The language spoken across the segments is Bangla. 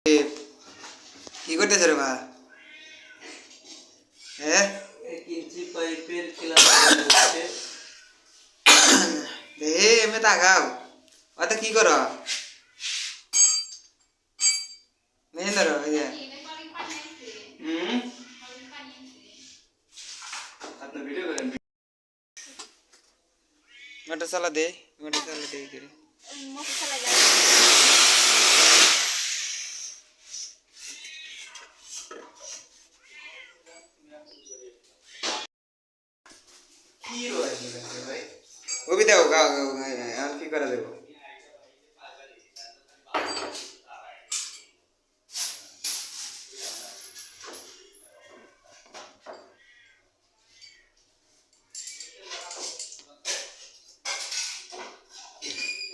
কি করতেছ রে ভা? হ্যাঁ, কিঞ্চি পাইপের খেলা হচ্ছে। দেহে এমনি তাকাও। অত কি করো? মেয়ে ধরো এই যে। হুম, আপনি ভিডিও করেন? মোটর চালা দে, মোটর চালা দে করে। কি রয়েছে ভাই? ওবি দাও গাও আর কি করা দেবো?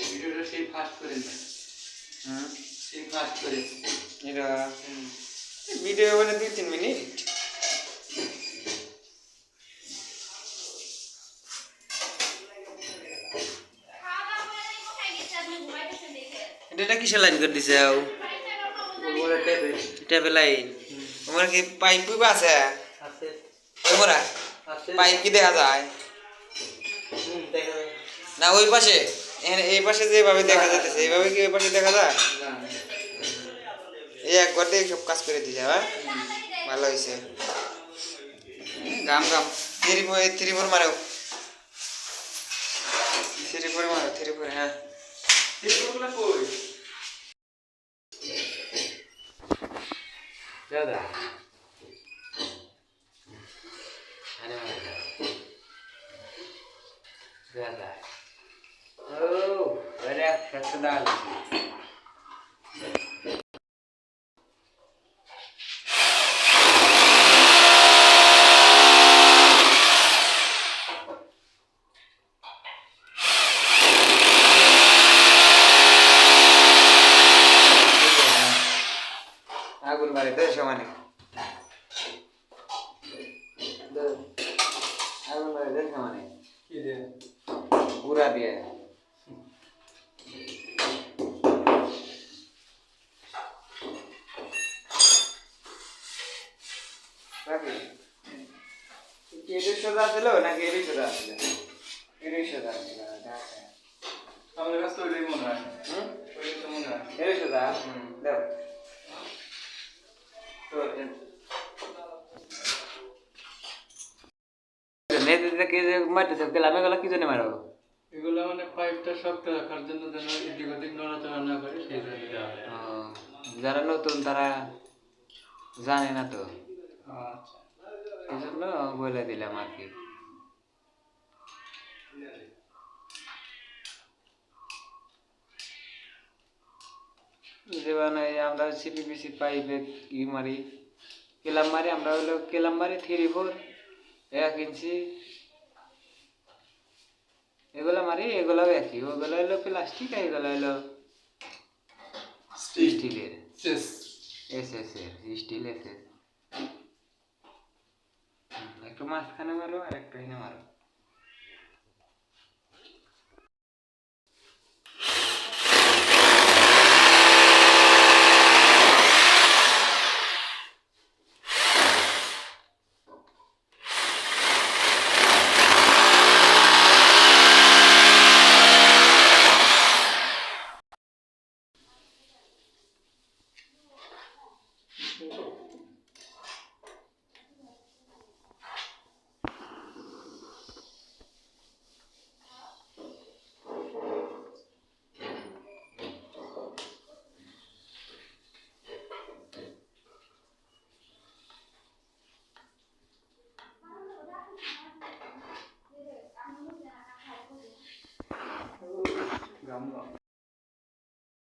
ভিডিওটা সেই ফাস্ট করেন না, হুম, সেই ফাস্ট করে এটা ভিডিও মানে 2-3 মিনিট। এটা কিসের লাইন করে দিছে? বলে টেপে ট্যাপে লাইন। তোমার কি পাইপ বা আছে? আছে তোমরা আছে পাইপ কি দেখা যায়? দেখা যায় না ওই পাশে, এই পাশে যেভাবে দেখা যাচ্ছে এইভাবে কি ওই পাশে দেখা যায়? না। এই একবার দিয়ে সব কাজ করে দিছে। হ্যাঁ, ভালো হয়েছে। গাম গাম থ্রি ফোর মারো, থ্রি ফোর মারো, থ্রি ফোর। হ্যাঁ, টিপগুলো কই দাদা? আরে দাদা ও আরে একসাথে দাঁড় আগুন বাড়িতে সমানে আগুন বাড়িতে সমানে কি রে? পুরা দিয়ে সোজা ছিল নাকি এরই সোজা ছিল? এরই সোজা ছিল। আমাদের কাছে তো ওইটাই মনে হয়। হুম, ওইটাই তো মনে হয়। এরই সোজা। দাও কি জন্য মারো? এগুলো মানে পাইপটা শক্ত রাখার জন্য যেন এদিক ওদিক নড়াচড়া না করে সেই জন্য দেওয়া হয়। যারা নতুন তারা জানে না তো, আচ্ছা এই জন্য বলে দিলাম আর কি। যেমন আমরা সিপিবিসি পাইপে ই মারি, কেলাম মারি, আমরা হলো কেলাম মারি 3-4 1 ইঞ্চি এগুলো মারি। এগুলো একই, ওগুলো হলো প্লাস্টিক, এগুলো হলো স্টিলের। এস এস এর স্টিল এস এস। একটু মাঝখানে মারো আর একটু এনে মারো। গামলা